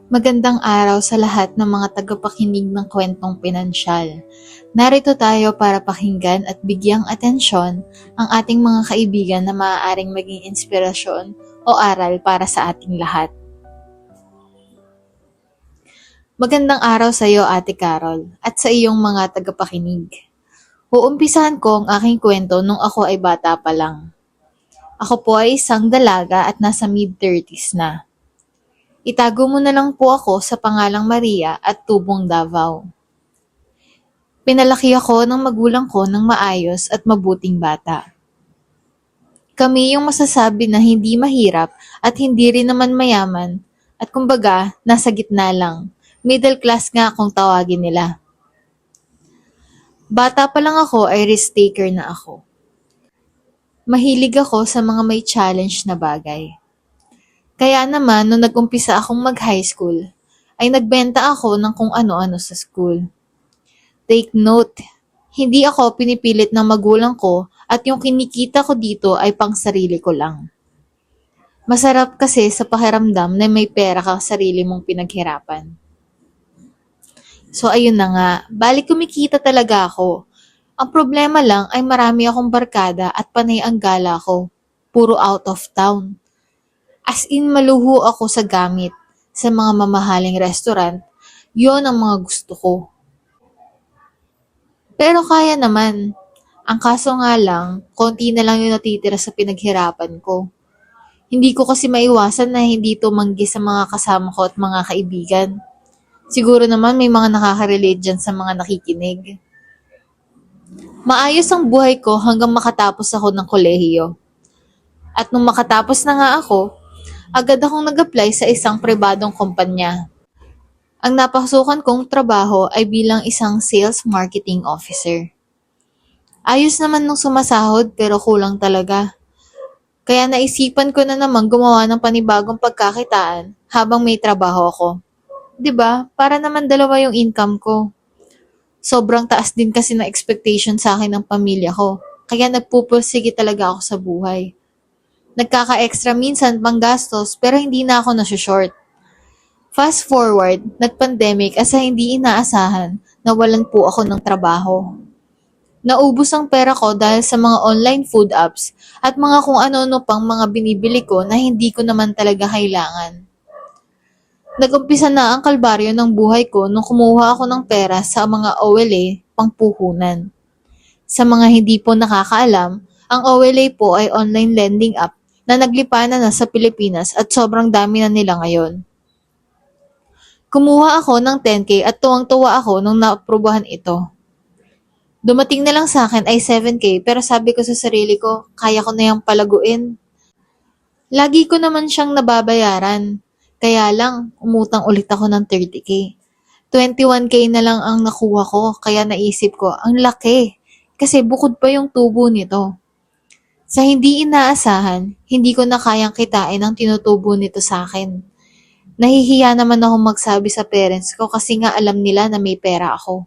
Magandang araw sa lahat ng mga tagapakinig ng kwentong pinansyal. Narito tayo para pakinggan at bigyang atensyon ang ating mga kaibigan na maaaring maging inspirasyon o aral para sa ating lahat. Magandang araw sa iyo, Ate Carol, at sa iyong mga tagapakinig. Uumpisahan ko ang aking kwento nung ako ay bata pa lang. Ako po ay isang dalaga at nasa mid-30s na. Itago mo na lang po ako sa pangalang Maria at tubong Davao. Pinalaki ako ng magulang ko ng maayos at mabuting bata. Kami yung masasabi na hindi mahirap at hindi rin naman mayaman at kumbaga nasa gitna lang. Middle class nga kung tawagin nila. Bata pa lang ako ay risk taker na ako. Mahilig ako sa mga may challenge na bagay. Kaya naman, nung nag-umpisa akong mag-high school, ay nagbenta ako ng kung ano-ano sa school. Take note, hindi ako pinipilit ng magulang ko at yung kinikita ko dito ay pang sarili ko lang. Masarap kasi sa pakiramdam na may pera ka sarili mong pinaghirapan. So ayun na nga, balik kumikita talaga ako. Ang problema lang ay marami akong barkada at panay ang gala ko. Puro out of town. As in, maluho ako sa gamit. Sa mga mamahaling restaurant, yon ang mga gusto ko. Pero kaya naman. Ang kaso nga lang, konti na lang yung natitira sa pinaghirapan ko. Hindi ko kasi maiwasan na hindi tumanggi sa mga kasama ko at mga kaibigan. Siguro naman may mga nakaka-relate dyan sa mga nakikinig. Maayos ang buhay ko hanggang makatapos ako ng kolehiyo. At nung makatapos na nga ako, agad akong nag-apply sa isang pribadong kumpanya. Ang napasukan kong trabaho ay bilang isang sales marketing officer. Ayos naman nung sumasahod pero kulang talaga. Kaya naisipan ko na naman gumawa ng panibagong pagkakitaan habang may trabaho ako. 'Di ba? Para naman dalawa yung income ko. Sobrang taas din kasi ng expectation sa akin ng pamilya ko. Kaya nagpupursige talaga ako sa buhay. Nagkaka-extra minsan pang gastos pero hindi na ako nasushort. Fast forward, nag-pandemic asa hindi inaasahan nawalan po ako ng trabaho. Naubos ang pera ko dahil sa mga online food apps at mga kung ano-ano pang mga binibili ko na hindi ko naman talaga kailangan. Nag-umpisa na ang kalbaryo ng buhay ko nung kumuha ako ng pera sa mga OLA pangpuhunan. Sa mga hindi po nakakaalam, ang OLA po ay online lending app na naglipanan na sa Pilipinas at sobrang dami na nila ngayon. Kumuha ako ng 10K at tuwang-tuwa ako nung naaprubahan ito. Dumating na lang sa akin ay 7K pero sabi ko sa sarili ko, kaya ko na yung palaguin. Lagi ko naman siyang nababayaran. Kaya lang, umutang ulit ako ng 30K. 21K na lang ang nakuha ko kaya naisip ko, ang laki. Kasi bukod pa yung tubo nito. Sa hindi inaasahan, hindi ko na kayang kitain ang tinutubo nito sa akin. Nahihiya naman ako magsabi sa parents ko kasi nga alam nila na may pera ako.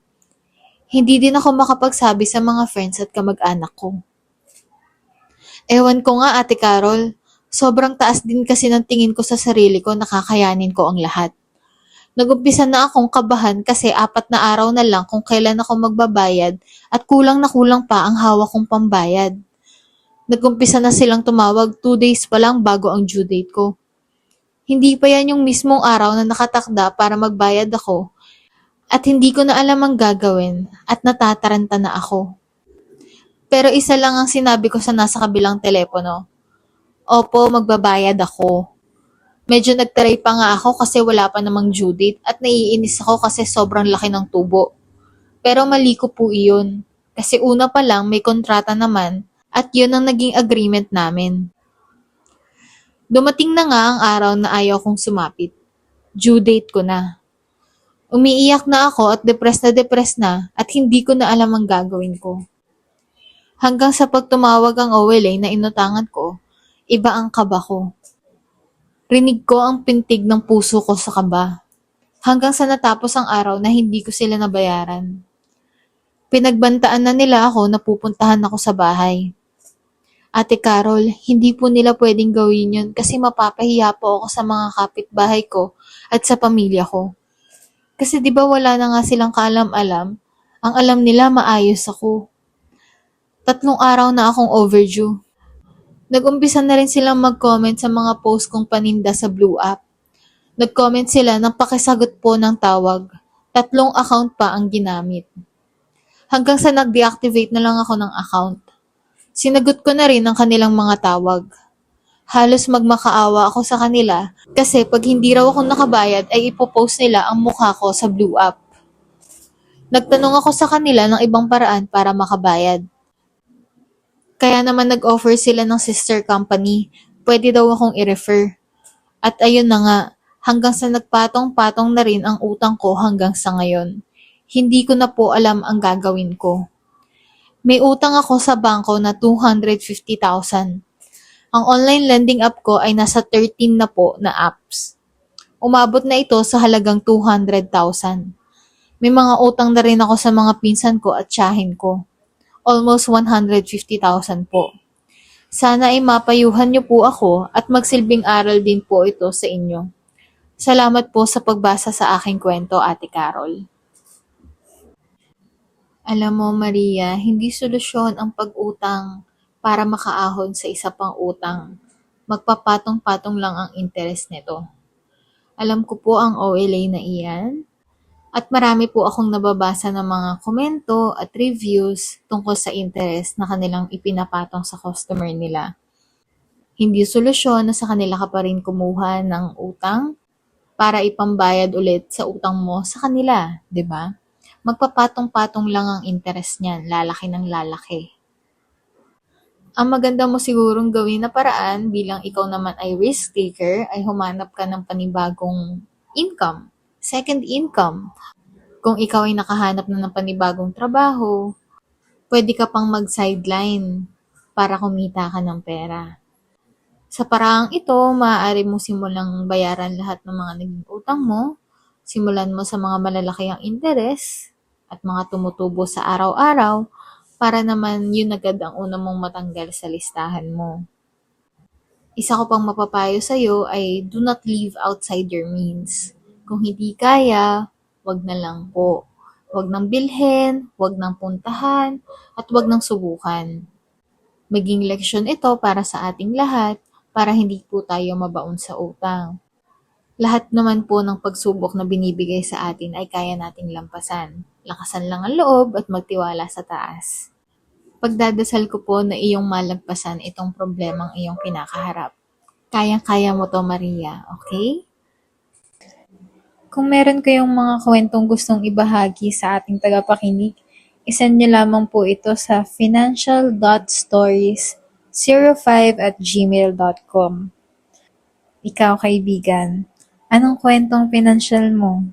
Hindi din ako makapagsabi sa mga friends at kamag-anak ko. Ewan ko nga, Ate Carol, sobrang taas din kasi ng tingin ko sa sarili ko na kakayanin ko ang lahat. Nagumpisa na akong kabahan kasi 4 na araw na lang kung kailan ako magbabayad at kulang na kulang pa ang hawak kong pambayad. Nagumpisa na silang tumawag 2 days pa lang bago ang due date ko. Hindi pa yan yung mismong araw na nakatakda para magbayad ako at hindi ko na alam ang gagawin at natataranta na ako. Pero isa lang ang sinabi ko sa nasa kabilang telepono. Opo, magbabayad ako. Medyo nagtaray pa nga ako kasi wala pa namang due date at naiinis ako kasi sobrang laki ng tubo. Pero mali ko po iyon. Kasi una pa lang may kontrata naman at yun ang naging agreement namin. Dumating na nga ang araw na ayaw kong sumapit. Due date ko na. Umiiyak na ako at depressed na at hindi ko na alam ang gagawin ko. Hanggang sa pagtumawag ang OLA na inutangan ko, iba ang kaba ko. Rinig ko ang pintig ng puso ko sa kaba. Hanggang sa natapos ang araw na hindi ko sila nabayaran. Pinagbantaan na nila ako na pupuntahan ako sa bahay. Ate Carol, hindi po nila pwedeng gawin yun kasi mapapahiya po ako sa mga kapitbahay ko at sa pamilya ko. Kasi 'di ba wala na nga silang kaalam-alam, ang alam nila maayos ako. 3 araw na akong overdue. Nag-umpisa na rin silang mag-comment sa mga post kong paninda sa Blue App. Nag-comment sila ng pakisagot po ng tawag. 3 account pa ang ginamit. Hanggang sa nag-deactivate na lang ako ng account. Sinagot ko na rin ang kanilang mga tawag. Halos magmakaawa ako sa kanila kasi pag hindi raw ako nakabayad ay ipopost nila ang mukha ko sa Blue App. Nagtanong ako sa kanila ng ibang paraan para makabayad. Kaya naman nag-offer sila ng sister company. Pwede daw akong i-refer. At ayun na nga, hanggang sa nagpatong-patong na rin ang utang ko hanggang sa ngayon. Hindi ko na po alam ang gagawin ko. May utang ako sa bangko na 250,000. Ang online lending app ko ay nasa 13 na po na apps. Umabot na ito sa halagang 200,000. May mga utang na rin ako sa mga pinsan ko at tiyahin ko. Almost 150,000 po. Sana ay mapayuhan niyo po ako at magsilbing aral din po ito sa inyo. Salamat po sa pagbasa sa aking kwento, Ate Carol. Alam mo, Maria, hindi solusyon ang pag-utang para makaahon sa isa pang utang. Magpapatong-patong lang ang interes nito. Alam ko po ang OLA na iyan. At marami po akong nababasa ng mga komento at reviews tungkol sa interest na kanilang ipinapatong sa customer nila. Hindi solusyon na sa kanila ka pa rin kumuha ng utang para ipambayad ulit sa utang mo sa kanila, 'di ba? Magpapatong-patong lang ang interest niyan, lalaki ng lalaki. Ang maganda mo sigurong gawin na paraan bilang ikaw naman ay risk taker ay humanap ka ng panibagong income, second income. Kung ikaw ay nakahanap na ng panibagong trabaho, pwede ka pang mag-sideline para kumita ka ng pera. Sa paraang ito, maaari mo simulang bayaran lahat ng mga naging utang mo, simulan mo sa mga malalaki ang interes at mga tumutubo sa araw-araw para naman yun agad ang una mong matanggal sa listahan mo. Isa ko pang mapapayo sa'yo ay do not live outside your means. Kung hindi kaya, wag na lang po. Wag nang bilhin, wag nang puntahan, at wag nang subukan. Maging leksyon ito para sa ating lahat para hindi po tayo mabaon sa utang. Lahat naman po ng pagsubok na binibigay sa atin ay kaya nating lampasan. Lakasan lang ang loob at magtiwala sa taas. Pagdadasal ko po na iyong malagpasan itong problemang iyong kinakaharap. Kayang-kaya mo to, Maria, okay? Kung meron kayong mga kwentong gustong ibahagi sa ating tagapakinig, isend niyo lamang po ito sa financial.stories05@gmail.com. Ikaw, kaibigan, anong kwentong pinansyal mo?